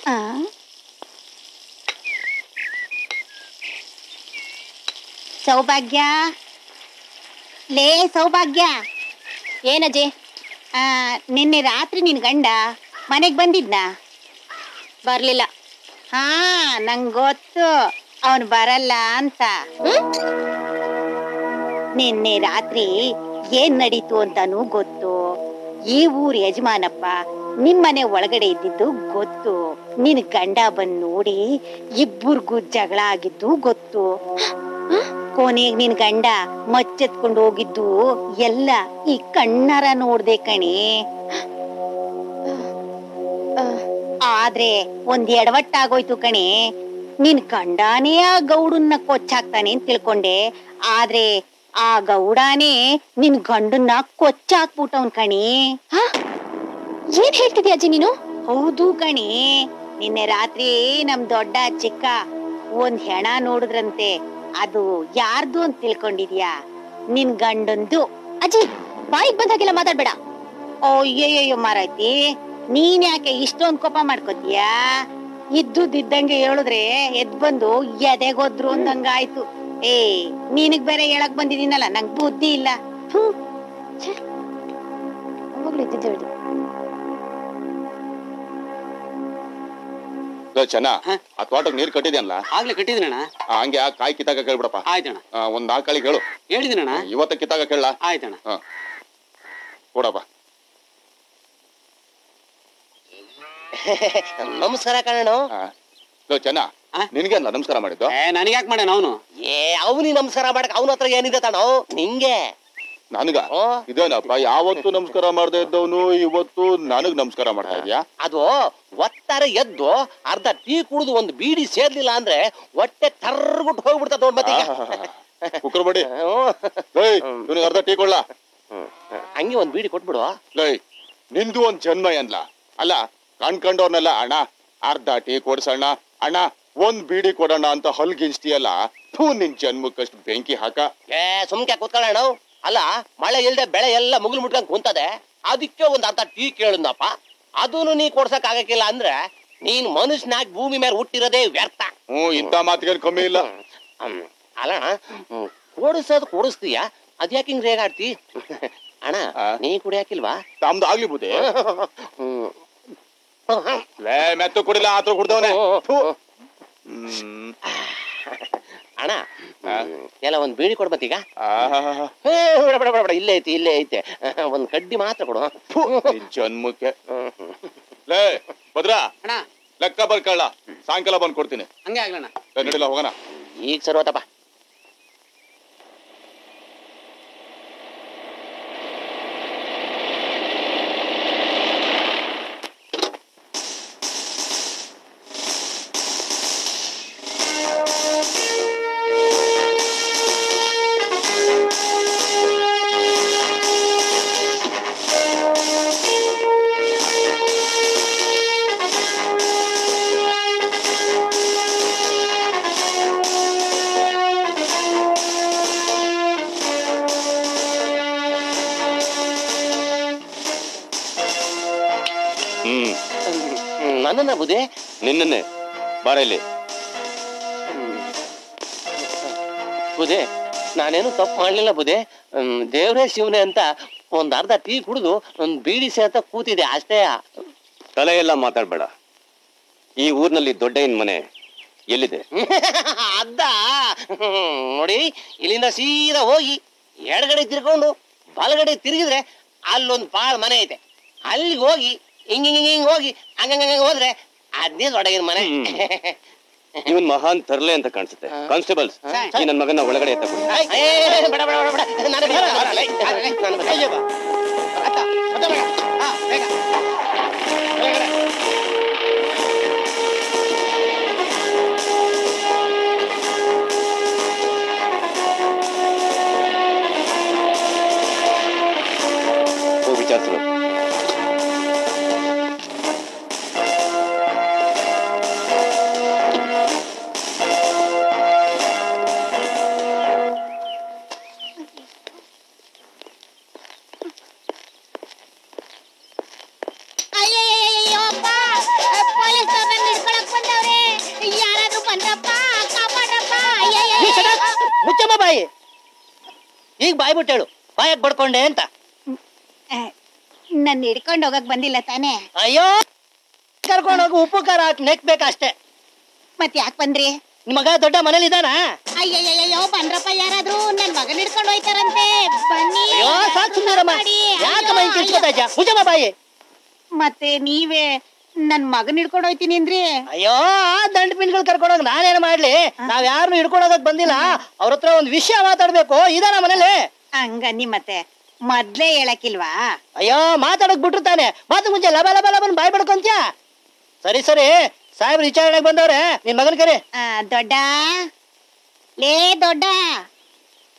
ಆ ಸೌಭಾಗ್ಯ, ಲೇ ಸೌಭಾಗ್ಯ. ಏನಜ್ಜಿ? ನಿನ್ನೆ ರಾತ್ರಿ ನಿನ್ ಗಂಡ ಮನೆಗೆ ಬಂದಿದ್ನಾ? ಬರ್ಲಿಲ್ಲ. ಹಾ, ನಂಗೆ ಗೊತ್ತು ಅವನು ಬರಲ್ಲ ಅಂತ. ನಿನ್ನೆ ರಾತ್ರಿ ಏನ್ ನಡೀತು ಅಂತಾನು ಗೊತ್ತು. ಈ ಊರ್ ಯಜಮಾನಪ್ಪ ನಿಮ್ಮನೆ ಒಳಗಡೆ ಇದ್ದಿದ್ದು ಗೊತ್ತು. ನಿನ್ ಗಂಡ ಬಂದ್ ನೋಡಿ ಇಬ್ಬರಿಗೂ ಜಗಳ ಆಗಿದ್ದು ಗೊತ್ತು. ಕೊನೆಗ್ ನಿನ್ ಗಂಡ ಮಚ್ಚೆತ್ಕೊಂಡು ಹೋಗಿದ್ದು ಎಲ್ಲ ಈ ಕಣ್ಣಾರ ನೋಡ್ದೆ ಕಣೆ. ಆದ್ರೆ ಒಂದ್ ಎಡವಟ್ಟಾಗೋಯ್ತು ಕಣೆ. ನಿನ್ ಗಂಡನೇ ಆ ಗೌಡನ್ನ ಕೊಚ್ಚಾಕ್ತಾನೆ ಅಂತ ತಿಳ್ಕೊಂಡೆ. ಆದ್ರೆ ಆ ಗೌಡನೇ ನಿನ್ ಗಂಡನ್ನ ಕೊಚ್ಚಾಕ್ಬಿಟ್ಟವನ್ ಕಣೆ. ಏನ್ ಹೇಳ್ತಿದ್ಯಾ ಅಜ್ಜಿ ನೀನು? ಹೌದು ಕಣೆ. ನಿನ್ನೆ ರಾತ್ರಿ ನಮ್ ದೊಡ್ಡ ಚಿಕ್ಕ ಒಂದ್ ಹೆಣ ನೋಡಿದ್ರಂತೆ. ಅದು ಯಾರ್ದು ಅಂತ ತಿಳ್ಕೊಂಡಿದ್ಯಾ? ನಿನ್ ಗಂಡಂದು. ಅಜ್ಜಿ, ಬಾಯಿಗೆ ಬಂದಾಗೆಲ್ಲ ಮಾತಾಡ್ಬೇಡ. ಅಯ್ಯಯ್ಯೋ ಮಾರೈತಿ, ನೀನ್ ಯಾಕೆ ಇಷ್ಟೊಂದ್ ಕೋಪ ಮಾಡ್ಕೋತೀಯಾ? ಇದ್ದಂಗೆ ಹೇಳಿದ್ರೆ ಎದ್ ಬಂದು ಎದೆಗೊದ್ರು ಅಂದಂಗಾಯ್ತು. ನಿನಗ್ ಬೇರೆ ಹೇಳಕ್ ಬಂದಿದ್ದೀನಲ್ಲ, ನಂಗ್ ಬುದ್ಧಿ ಇಲ್ಲ. ಚೆನ್ನ ಆ ತೋಟಕ್ಕೆ ನೀರ್ ಕಟ್ಟಿದ್ಯಲ್ಲ? ಆಗ್ಲೇ ಕಟ್ಟಿದಿನಣ್ಣ. ಹಂಗೆ ಆ ಕಾಯಿ ಕಿತ್ತಾಗ ಕೇಳ್ಬಿಡಪ್ಪ. ಆಯ್ತಣ್ಣ. ಒಂದ್ 4 ಕಾಳಿಗೆ ಹೇಳು. ಹೇಳಿದಿನಣ್ಣ. ಇವತ್ತ ಕಿತ್ತಾಗ ಕೇಳ. ಆಯ್ತಣ್ಣ. ಕೊಡಪ್ಪ. ನಮಸ್ಕಾರ ಕಣ. ಚೆನ್ನ, ನಿನ್ಗೇನ ನಮಸ್ಕಾರ ಮಾಡಿದ್ದು? ನನಗೆ ಯಾಕೆ ಮಾಡ್ಯಾನ ಅವನು? ಅವನಿಗೆ ನಮಸ್ಕಾರ ಮಾಡಕ್ ಅವನ ಹತ್ರ ಏನಿದೆ ತಾನೋ ನಿಂಗೆ? ನನಗ ಇದೇನಪ್ಪ, ಯಾವತ್ತು ನಮಸ್ಕಾರ ಮಾಡ್ದೆ ಇದ್ದವನು ಇವತ್ತು ನನಗ್ ನಮಸ್ಕಾರ ಮಾಡ್ತಾ ಇದ್ಯಾ? ಅದು ಒತ್ತಾರೆ ಎದ್ದು ಅರ್ಧ ಟೀ ಕುಡಿದು ಒಂದು ಬೀಡಿ ಸೇರ್ಲಿಲ್ಲ ಅಂದ್ರೆ ಹೊಟ್ಟೆ ತರ್ಗುಟ್ಟು ಹೋಗ್ಬಿಡ್ತದ ನೋಡ್. ಮತ್ತೆ ಕುಕ್ಕರ್ ಬಡಿ, ಇವನಿಗೆ ಅರ್ಧ ಟೀ ಕೊಡ್ಲಾ? ಹಂಗೆ ಒಂದ್ ಬೀಡಿ ಕೊಟ್ಬಿಡು. ಲೈ, ನಿಂದು ಒಂದ್ ಜನ್ಮ ಏನ್ಲ? ಅಲ್ಲ, ಕಣ್ಕಂಡವ್ರನೆಲ್ಲ ಅಣ್ಣ ಅರ್ಧ ಟೀ ಕೊಡ್ಸಣ್ಣ, ಅಣ್ಣ ಒಂದ್ ಬೀಡಿ ಕೊಡೋಣ ಅಂತ ಹಲ್ಗಿಂಚ್ತೀಯಲ್ಲ. ನಿನ್ ಜನ್ಮಕ್ಕಷ್ಟು ಬೆಂಕಿ ಹಾಕ. ಸುಮ್ಕೆ ಕೂತ್ಕೊಳ್ಳೋಣ. ಅಲ್ಲ, ಮಳೆ ಇಲ್ದೆ ಬೆಳೆ ಎಲ್ಲ ಮುಗಿಲು ಮುಟ್ಕೊಂಡ್ ಕುಂತದೆ. ಅದಕ್ಕೆ ಒಂದ್ ಅರ್ಧ ಟೀ ಕೇಳಿದ್ನಪ್ಪ. ಅದನ್ನು ನೀ ಕೊಡ್ಸಕ್ ಆಗಕ್ಕಿಲ್ಲ ಅಂದ್ರೆ ನೀನ್ ಮನುಷ್ಯನಾಗಿ ಭೂಮಿ ಮೇಲೆ ಹುಟ್ಟಿರೋದೇ ವ್ಯರ್ಥ. ಇಂಥ ಮಾತಿಗೇನು ಕಮ್ಮಿ ಇಲ್ಲ. ಅಲ್ಲಣ್ಣ, ಕೊಡಿಸ್ತೀಯ, ಅದ್ಯಾಕೆ ಹಿಂಗ್ ರೇಗಾಡ್ತಿ? ಅಣ್ಣ, ನೀ ಕುಡಿಯಾಕಿಲ್ವಾ? ತಮ್ದು ಆಗ್ಲಿ ಬುದ್ಧಿ. ಮೆತ್ತು ಕುಡಿಲ್ಲ, ಆತ್ರ ಕುಡ್ದವನೆ. ಅಣ್ಣ, ಎಲ್ಲ ಒಂದ್ ಬೀಡಿ ಕೊಡ್ಬತ್ತೀಗ. ಇಲ್ಲೇ ಐತಿ, ಇಲ್ಲೇ ಐತೆ. ಒಂದ್ ಕಡ್ಡಿ ಮಾತ್ರ ಕೊಡು. ಜನ್ಮಕ್ಕೆ ಲೇ ಭದ್ರಾ, ಲೆಕ್ಕ ಬರ್ಕಳ್ಳ, ಸಾಯಂಕಾಲ ಬಂದ್ ಕೊಡ್ತೀನಿ. ಹಂಗೆ ಆಗ್ಲಣ್ಣ. ನಡಿಲ್ಲ, ಹೋಗೋಣ. ಈಗ ಸರ್ವತಪ್ಪ. ನನ್ನನ್ನ ಬುದ್ಧಿ? ನಿನ್ನೆ ಬಾರ ಇಲ್ಲಿ. ಬುದ್ಧಿ, ನಾನೇನು ತಪ್ಪು ಮಾಡ್ಲಿಲ್ಲ ಬುದ್ಧಿ. ದೇವ್ರೇ ಶಿವನೇ ಅಂತ ಒಂದ್ ಅರ್ಧ ಟೀ ಕುಡಿದು ಒಂದ್ ಬೀಡಿ ಸೇರ್ತ ಕೂತಿದೆ ಅಷ್ಟೇ. ತಲೆ ಎಲ್ಲ ಮಾತಾಡ್ಬೇಡ. ಈ ಊರ್ನಲ್ಲಿ ದೊಡ್ಡಯ್ಯನ ಮನೆ ಎಲ್ಲಿದೆ? ಅದ್ದ ನೋಡಿ, ಇಲ್ಲಿಂದ ಸೀದಾ ಹೋಗಿ ಎಡಗಡೆ ತಿರ್ಕೊಂಡು ಬಲಗಡೆ ತಿರುಗಿದ್ರೆ ಅಲ್ಲೊಂದು ಪಾಳ್ ಮನೆ ಐತೆ. ಅಲ್ಲಿಗೆ ಹೋಗಿ ಹಿಂಗ್ ಹೋಗಿ ಹಂಗ ಹೋದ್ರೆ ಅದ್ನೇ ದೊಡ್ಡಯ್ಯನ ಮನೆ. ಇವನ್ ಮಹಾನ್ ತರ್ಲೆ ಅಂತ ಕಾಣಿಸುತ್ತೆ. ಕಾನ್ಸ್ಟೇಬಲ್ಸ್, ಈ ನನ್ ಮಗನ ಒಳಗಡೆ ಎತ್ತ ಕೊಡಿ. ಹೋಗಿ ವಿಚಾರಿಸಲು. ಬಾಯಿ. ಈಗ ಬಾಯ್ ಬಿಟ್ಟು ಹೇಳು, ಬಾಯಕ್ ಬಡ್ಕೊಂಡೆ ಅಂತ. ನನ್ನ ಹಿಡ್ಕೊಂಡು ಹೋಗಕ್ ಬಂದಿಲ್ಲ ತಾನೇ? ಅಯ್ಯೋ, ಕರ್ಕೊಂಡೋಗಿ ಉಪ್ಪು ಖಾರ ಹಾಕಿ ನೆಕ್ಬೇಕಷ್ಟೇ. ಮತ್ ಯಾಕೆ ಬಂದ್ರಿ? ನಿಮ್ ಮಗ ದೊಡ್ಡ ಮನೇಲಿ ಇದಾನ? ಅಯ್ಯಯ್ಯೋ ಬಂದ್ರಪ್ಪ, ಯಾರಾದ್ರೂ ನನ್ ಮಗನ್ ಹಿಡ್ಕೊಂಡು ಹೋಯ್ತಾರಂತೆ. ಬನ್ನಿ. ಅಯ್ಯೋ ಸಾಕು ಸುಂದರಮ್ಮ, ಯಾಕಮ್ಮ ಹಿಂಗ್ ಕಿರ್ಚ್ಕೊತಾ ಇದ್ಯಾ? ಮುಜಮ್ಮ ಬಾಯಿ. ಮತ್ತೆ ನೀವೇ ನನ್ ಮಗನ್ ಹಿಡ್ಕೊಂಡು ಹೋಯ್ತೀನಿ ಅಂದ್ರಿ. ಅಯ್ಯೋ ದಂಡ ಪಿನ್ಗಳು ಕರ್ಕೊಂಡೋಗಿ ನಾನೇನ್ ಮಾಡ್ಲಿ? ನಾವ್ ಯಾರನ್ನು ಹಿಡ್ಕೊಂಡೋಗಕ್ ಬಂದಿಲ್ಲ. ಅವ್ರ ಹತ್ರ ಒಂದ್ ವಿಷಯ ಮಾತಾಡ್ಬೇಕು. ಇದಾನ ಮನೇಲಿ? ಹಂಗನ್ನಿ ಮತ್ತೆ ಮೊದ್ಲೇ ಹೇಳಕ್ಕಿಲ್ವಾ? ಅಯ್ಯೋ ಮಾತಾಡಕ್ ಬಿಟ್ರು ತಾನೆ, ಮಾತು ಮುಂಚೆ ಲಬ ಲಬ ಲಬನ್ ಬಾಯ್ ಬಡ್ಕೊಂತ್ಯ. ಸರಿ ಸರಿ, ಸಾಹೇಬ್ರು ವಿಚಾರಣೆಗೆ ಬಂದವ್ರೆ, ನಿನ್ ಮಗನ್ ಕರಿ. ದೊಡ್ಡ ಲೇ ದೊಡ್ಡ,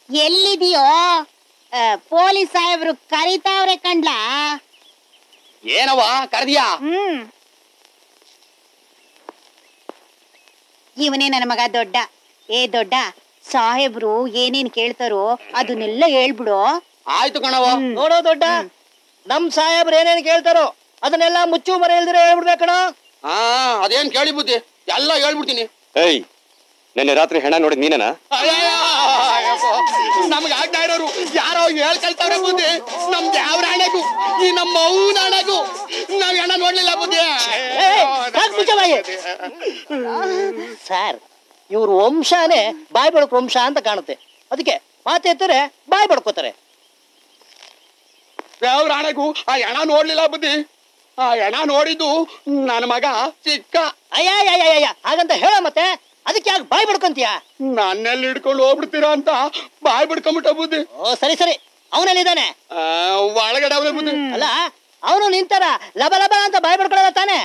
ಎಲ್ಲಿದೀಯೋ? ಪೊಲೀಸ್ ಸಾಹೇಬ್ರು ಕರೀತಾವ್ರೆ ಕಂಡ್ಲಾ? ಏನವ್ವ ಕರ್ದಿಯಾ? ಇವನೇ ನನ್ನ ಮಗ ದೊಡ್ಡ. ಏ ದೊಡ್ಡ, ಸಾಹೇಬ್ರು ಏನೇನ್ ಕೇಳ್ತಾರೋ ಅದನ್ನೆಲ್ಲ ಹೇಳ್ಬಿಡು. ಆಯ್ತು ಕಣವ. ನೋಡೋ ದೊಡ್ಡ, ನಮ್ ಸಾಹೇಬ್ರು ಏನೇನ್ ಕೇಳ್ತಾರೋ ಅದನ್ನೆಲ್ಲ ಮುಚ್ಚು ಮರೆ ಇಲ್ದಿರ ಹೇಳ್ಬಿಡ್ಬೇಕಣ. ಹಾ ಅದೇನ್ ಕೇಳಿ ಬುದ್ಧಿ, ಎಲ್ಲ ಹೇಳ್ಬಿಡ್ತೀನಿ. ಏಯ್, ನೆನ್ನೆ ರಾತ್ರಿ ಹೆಣ ನೋಡಿದ್ ನೀನೇನಾ? ನಮ್ಗೆ ಆಗ್ತಾ ಇರೋರು ಯಾರೋ ಹೇಳ್ಕೊಳ್ತಾವ್ರೆ ಬುದ್ಧಿ. ನಮ್ದು ಯಾವ ರಾಣೆಗೂ ಈ ನಮ್ಮ ನಾಣೆಗೂ ನಾವ್ ಹೆಣ ನೋಡ್ಲಿಲ್ಲ ಬುದ್ಧಿ. ಸರ್, ಇವ್ರ ವಂಶನೇ ಬಾಯ್ ಬಡ್ಕೊ ವಂಶ ಅಂತ ಕಾಣುತ್ತೆ. ಅದಕ್ಕೆ ಮಾತೆತ್ತರೆ ಬಾಯ್ ಬಡ್ಕೋತಾರೆ. ಯಾವ ರಾಣೆಗೂ ಆ ಹೆಣ ನೋಡ್ಲಿಲ್ಲ ಬುದ್ಧಿ. ಆ ಹೆಣ ನೋಡಿದ್ದು ನನ್ನ ಮಗ ಚಿಕ್ಕ. ಅಯ್ಯ ಹಾಗಂತ ಹೇಳ, ಮತ್ತೆ ಅದಕ್ಕೆ ಯಾಕೆ ಬಾಯ್ ಬಡ್ಕೊಂತೀಯ? ನನ್ನೆಲ್ಲಿ ಹಿಡ್ಕೊಂಡು ಹೋಗ್ಬಿಡ್ತೀರಾ ಅಂತ ಬಾಯ್ ಬಿಡ್ಕೊಂಬಿಟ್ಟ ಬುದ್ಧಿ. ಓ ಸರಿ ಸರಿ, ಅವನಲ್ಲಿದ್ದಾನೆ? ಒಳಗಡೆ ಅವನೇ ಬುದ್ಧಿ. ಅಲ್ಲ, ಅವನು ನಿಂತಾರ ಲಬ ಲಬ ಅಂತ ಬಾಯ್ ಬಡ್ಕೊಳ್ಳೋದ ತಾನೆ?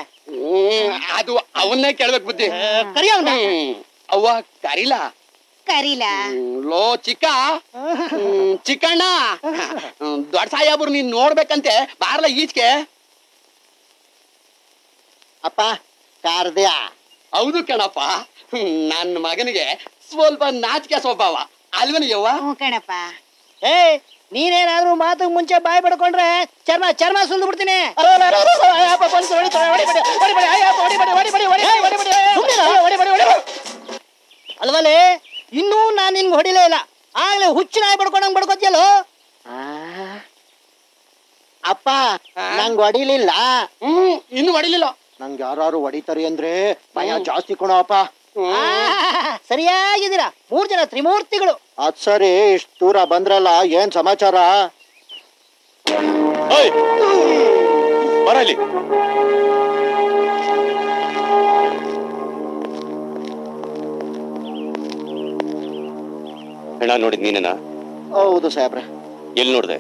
ಅದು ಅವನ್ನೇ ಕೇಳ್ಬೇಕು ಬುದ್ಧಿ. ಕರಿ ಅವನ. ಅವ್ವ ಕರಿಲ ಕರೀಲ? ಲೋ ಚಿಕ್ಕ, ಚಿಕ್ಕಣ್ಣ, ದೊಡ್ಡ ಸಾಹೇಬ್ರು ನೀನ್ ನೋಡ್ಬೇಕಂತೆ, ಬಾರ್ಲ ಈಚೆಗೆ. ಅಪ್ಪ ಕಾರ್ದ್ಯ? ಹೌದು ಕಣಪ್ಪ, ನನ್ನ ಮಗನಿಗೆ ಸ್ವಲ್ಪ ನಾಚಿಕೆ ಸ್ವಭಾವ ಅಲ್ವನ ಯವ್ವ? ಕಣಪ್ಪ. ಏ, ನೀನೇನಾದ್ರೂ ಮಾತು ಮುಂಚೆ ಬಾಯ್ ಬಡ್ಕೊಂಡ್ರೆ ಚರ್ಮ ಚರ್ಮ ಸುಲ್ದು ಬಿಡ್ತೀನಿ. ಅಲ್ವಲೇ, ಇನ್ನೂ ನಾನ್ ನಿನ್ಗೆ ಹೊಡಿಲೇ ಇಲ್ಲ, ಆಗ್ಲೇ ಹುಚ್ಚು ನಾಯಿ ಬಡ್ಕೊಂಡಂಗ್ ಬಡ್ಕೋತಿಯಲ್ಲೋ. ಅಪ್ಪ ನಂಗ್ ಹೊಡಿಲಿಲ್ಲ. ಇನ್ನು ಹೊಡಿಲಿಲ್ಲ. ನಂಗೆ ಯಾರು ಹೊಡಿತಾರೆ ಅಂದ್ರೆ ಭಯ ಜಾಸ್ತಿ ಕಣೋ ಅಪ್ಪ. ಸರಿಯಾಗಿದ್ದೀರಾ, 3 ಜನ ತ್ರಿಮೂರ್ತಿಗಳು. ಅದ್ ಸರಿ, ಇಷ್ಟ ದೂರ ಬಂದ್ರಲ್ಲ, ಏನ್ ಸಮಾಚಾರ? ಬರಲಿ. ಹೆಣ ನೋಡಿದ್ ನೀನೇನಾ? ಹೌದು ಸಾಹೇಬ್ರೆ. ಎಲ್ಲಿ ನೋಡ್ದೆ?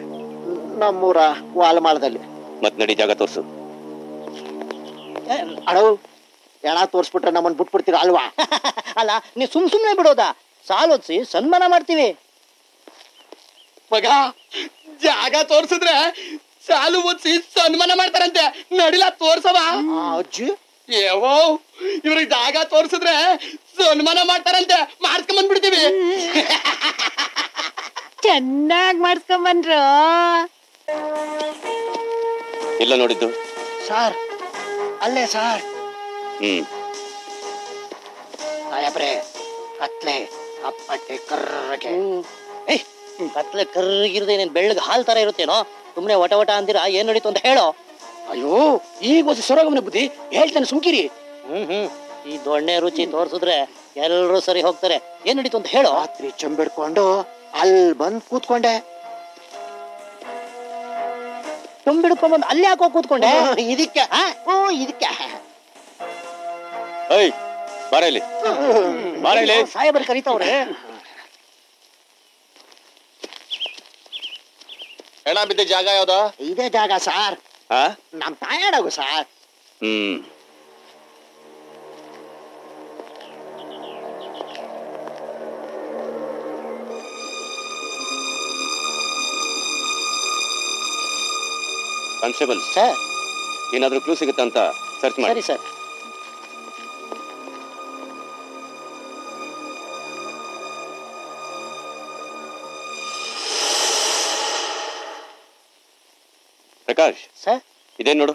ನಮ್ಮೂರ ವಾಲ್ಮಾಳದಲ್ಲಿ. ಮತ್ ನಡಿ, ಜಾಗ ತೋರ್ಸು. ಅಳವು ಹೆಣ ತೋರ್ಸ್ಬಿಟ್ರೆ ನಮ್ಮನ್ ಬಿಟ್ಬಿಡ್ತೀರ ಅಲ್ವಾ? ಅಲ್ಲ, ನೀ ಸುಮ್ನೆ ಬಿಡೋದಾ? ಸಾಲೋದ್ಸಿ ಸನ್ಮಾನ ಮಾಡ್ತೀವಿ. ಮಗ, ಜಾಗ ತೋರ್ಸಿದ್ರೆ ಸಾಲು ಓದಿಸಿ ಸನ್ಮಾನ ಮಾಡ್ತಾರಂತೆ. ನಡಿಲ ತೋರ್ಸವ. ಅಜ್ಜಿ, ಏವೋ ಇವ್ರಿಗೆ ಜಾಗ ತೋರ್ಸಿದ್ರೆ ಸನ್ಮಾನ ಮಾಡ್ತಾರಂತೆ, ಮಾಡ್ಸ್ಕೊಂಬಂದ್ಬಿಡ್ತೀವಿ. ಚೆನ್ನಾಗ್ ಮಾಡ್ಸ್ಕೊಂಬಂದ್ರು. ಎಲ್ಲ ನೋಡಿದ್ದು? ಸಾರ್ ಅಲ್ಲೇ ಸಾರ್. ಸಾಹೇಬ್ರೆ, ಕತ್ಲೆ ಅಪ್ಪಟ್ಟೆ ಕರ್ರಗೆ. ಕತ್ಲೆ ಕರ್ಗಿರ್ದೆ ನೀನ್ ಬೆಳ್ಳಗ್ ಹಾಲ್ ತರ ಇರುತ್ತೇನೋ? ಸುಮ್ನೆ ಒಟ ಒಟ ಅಂದಿರ ಏನ್ ನಡೀತು ಅಂತ ಹೇಳೋ. ಅಯ್ಯೋ, ಈಗ ಒಂದು ಸೊರಗವನ ಬುದ್ಧಿ ಹೇಳ್ತಾನೆ, ಸುಮ್ಕಿರಿ. ಈ ದೊಣ್ಣೆ ರುಚಿ ತೋರ್ಸಿದ್ರೆ ಎಲ್ರೂ ಸರಿ ಹೋಗ್ತಾರೆ. ಏನ್ ನಡೀತು ಅಂತ ಹೇಳೋ. ರಾತ್ರಿ ಚಂಬಿಡ್ಕೊಂಡು ಅಲ್ಲಿ ಬಂದ್ ಕೂತ್ಕೊಂಡೆ. ತುಂಬಿಡ್ಕೊಂಡ್ಬಂದು ಅಲ್ಲಿ ಯಾಕೋ ಕೂತ್ಕೊಂಡೆ? ಇದಕ್ಕೆ ಇದಕ್ಕೆ ಬರಲಿ ಬರಲಿ. ಸಾಹೇಬರು ಕರೀತಾವ್ರೆ. ಹೆಣ ಬಿದ್ದ ಜಾಗ ಯಾವ್ದ? ಇದೇ ಜಾಗ ಸಾರ್. ನಮ್ ತಾಯಾಡಗು ಸಾರ್. ಕಾನ್ಸ್ಟೇಬಲ್ ಸರ್, ಏನಾದ್ರೂ ಕ್ಲೂ ಸಿಗುತ್ತಾ ಅಂತ ಸರ್ಚ್ ಮಾಡಿ. ಸರಿ ಸರ್. ಪ್ರಕಾಶ್ ಸರ್, ಇದೇನ್ ನೋಡು.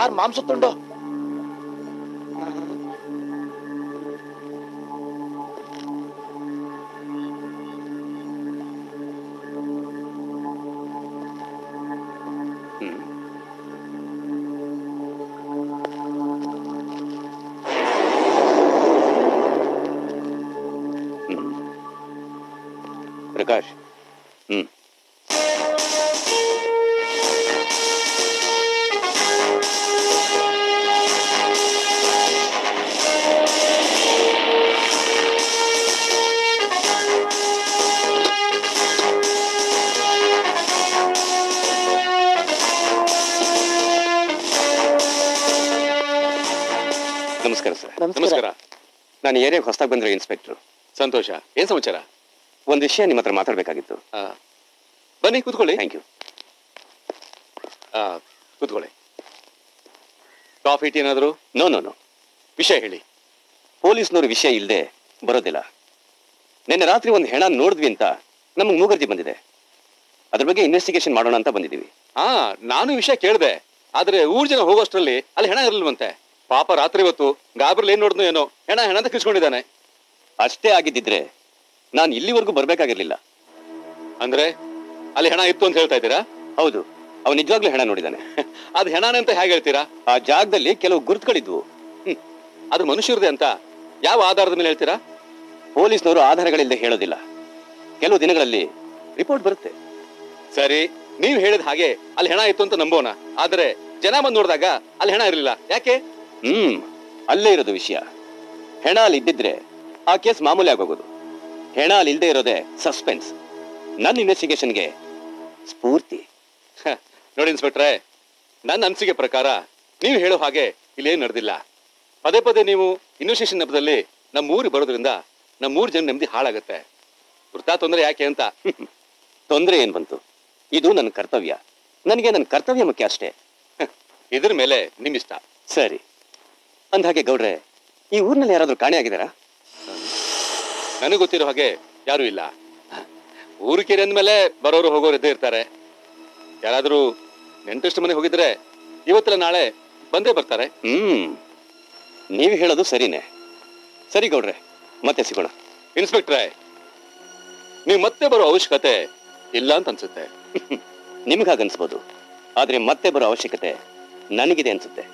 ಯಾರ್ ಮಾಂಸ ತುಂಡು? ಪ್ರಕಾಶ್, ನಮಸ್ಕಾರ ಸರ್. ನಮಸ್ಕಾರ. ನಾನು ಏರಿಯಾಗೆ ಹೊಸದಾಗಿ ಬಂದಿರೋ ಇನ್ಸ್ಪೆಕ್ಟರ್. ಸಂತೋಷ. ಏನ್ ಸಮಾಚಾರ? ಒಂದು ವಿಷಯ ನಿಮ್ಮ ಹತ್ರ ಮಾತಾಡ್ಬೇಕಾಗಿತ್ತು. ಬನ್ನಿ ಕೂತ್ಕೊಳ್ಳಿ. Thank you. ಕೂತ್ಕೊಳ್ಳಿ. ಕಾಫಿ ಟೀ ಏನಾದ್ರು? No no no. ವಿಷಯ ಹೇಳಿ. ಪೊಲೀಸ್ನವ್ರ ವಿಷಯ ಇಲ್ಲದೆ ಬರೋದಿಲ್ಲ. ನಿನ್ನೆ ರಾತ್ರಿ ಒಂದು ಹೆಣ ನೋಡಿದ್ವಿ ಅಂತ ನಮಗೆ ಮೂಗರ್ಜಿ ಬಂದಿದೆ. ಅದ್ರ ಬಗ್ಗೆ ಇನ್ವೆಸ್ಟಿಗೇಷನ್ ಮಾಡೋಣ ಅಂತ ಬಂದಿದ್ದೀವಿ. ನಾನು ವಿಷಯ ಕೇಳಿದೆ, ಆದ್ರೆ ಊರ್ ಜನ ಹೋಗೋಷ್ಟ್ರಲ್ಲಿ ಅಲ್ಲಿ ಹೆಣ ಇರಲ್ವಂತೆ. ಪಾಪ ರಾತ್ರಿ ಹೊತ್ತು ಗಾಬ್ರಲ್ಲಿ ಏನ್ ನೋಡಿದ್ನು ಏನೋ, ಹೆಣ ಹೆಣ ಅಂತ ಕಿಸ್ಕೊಂಡಿದ್ದಾನೆ. ಅಷ್ಟೇ ಆಗಿದ್ದಿದ್ರೆ ನಾನು ಇಲ್ಲಿವರೆಗೂ ಬರ್ಬೇಕಾಗಿರ್ಲಿಲ್ಲ. ಅಂದ್ರೆ ಅಲ್ಲಿ ಹೆಣ ಇತ್ತು ಅಂತ ಹೇಳ್ತಾ ಇದ್ದೀರಾ? ಹೌದು, ಅವನು ನಿಜವಾಗ್ಲೂ ಹೆಣ ನೋಡಿದಾನೆ. ಅದು ಹೆಣನೇ ಅಂತ ಹೇಗೆ ಹೇಳ್ತೀರಾ? ಆ ಜಾಗದಲ್ಲಿ ಕೆಲವು ಗುರುತುಗಳಿದ್ವು. ಅದು ಮನುಷ್ಯರದೇ ಅಂತ ಯಾವ ಆಧಾರದ ಮೇಲೆ ಹೇಳ್ತೀರಾ? ಪೊಲೀಸ್ನವರು ಆಧಾರಗಳಿಲ್ಲದೆ ಹೇಳೋದಿಲ್ಲ. ಕೆಲವು ದಿನಗಳಲ್ಲಿ ರಿಪೋರ್ಟ್ ಬರುತ್ತೆ. ಸರಿ, ನೀವ್ ಹೇಳಿದ ಹಾಗೆ ಅಲ್ಲಿ ಹೆಣ ಇತ್ತು ಅಂತ ನಂಬೋಣ. ಆದ್ರೆ ಜನ ಬಂದು ನೋಡಿದಾಗ ಅಲ್ಲಿ ಹೆಣ ಇರಲಿಲ್ಲ, ಯಾಕೆ? ಅಲ್ಲೇ ಇರೋದು ವಿಷಯ. ಹೆಣ ಅಲ್ಲಿ ಇದ್ದಿದ್ರೆ ಆ ಕೇಸ್ ಮಾಮೂಲಿ ಆಗೋಗೋದು. ಹೆಣ ಅಲ್ಲಿ ಇಲ್ಲದೆ ಇರೋದೇ ಸಸ್ಪೆನ್ಸ್. ನನ್ನ ಇನ್ವೆಸ್ಟಿಗೇಷನ್ಗೆ ಸ್ಫೂರ್ತಿ. ನೋಡಿ ಇನ್ಸ್ಪೆಕ್ಟ್ರೆ, ನನ್ನ ಅನಿಸಿಕೆ ಪ್ರಕಾರ ನೀವು ಹೇಳೋ ಹಾಗೆ ಇಲ್ಲೇನು ನಡೆದಿಲ್ಲ. ಪದೇ ಪದೇ ನೀವು ಇನ್ವೆಸ್ಟಿಗೇಷನ್ ನೆಪದಲ್ಲಿ ನಮ್ಮೂರಿಗೆ ಬರೋದ್ರಿಂದ ನಮ್ಮೂರು ಜನ ನೆಮ್ಮದಿ ಹಾಳಾಗತ್ತೆ. ವೃಥಾ ತೊಂದರೆ ಯಾಕೆ ಅಂತ. ತೊಂದರೆ ಏನ್ ಬಂತು? ಇದು ನನ್ನ ಕರ್ತವ್ಯ. ನನಗೆ ನನ್ನ ಕರ್ತವ್ಯ ಮುಖ್ಯ ಅಷ್ಟೇ. ಇದ್ರ ಮೇಲೆ ನಿಮ್ಮಿಷ್ಟ. ಸರಿ, ಅಂದ್ಹಾಗೆ ಗೌಡ್ರೆ, ಈ ಊರಿನಲ್ಲಿ ಯಾರಾದ್ರೂ ಕಾಣೆ ಆಗಿದಾರಾ? ನನಗೆ ಗೊತ್ತಿರೋ ಹಾಗೆ ಯಾರು ಇಲ್ಲ. ಊರು ಕೇರಿ ಅಂದ್ಮೇಲೆ ಬರೋರು ಹೋಗೋರು ಇದ್ದೇ ಇರ್ತಾರೆ. ಯಾರಾದ್ರೂ ನೆಂಟಷ್ಟು ಮನೆ ಹೋಗಿದ್ರೆ ಇವತ್ತಲ್ಲ ನಾಳೆ ಬಂದೇ ಬರ್ತಾರೆ. ನೀವು ಹೇಳೋದು ಸರಿನೇ. ಸರಿ ಗೌಡ್ರೆ, ಮತ್ತೆ ಸಿಗೋಣ. ಇನ್ಸ್ಪೆಕ್ಟ್ರೆ, ನೀವು ಮತ್ತೆ ಬರೋ ಅವಶ್ಯಕತೆ ಇಲ್ಲ ಅಂತ ಅನ್ಸುತ್ತೆ. ನಿಮ್ಗಾಗನ್ಸ್ಬೋದು, ಆದ್ರೆ ಮತ್ತೆ ಬರೋ ಅವಶ್ಯಕತೆ ನನಗಿದೆ ಅನ್ಸುತ್ತೆ.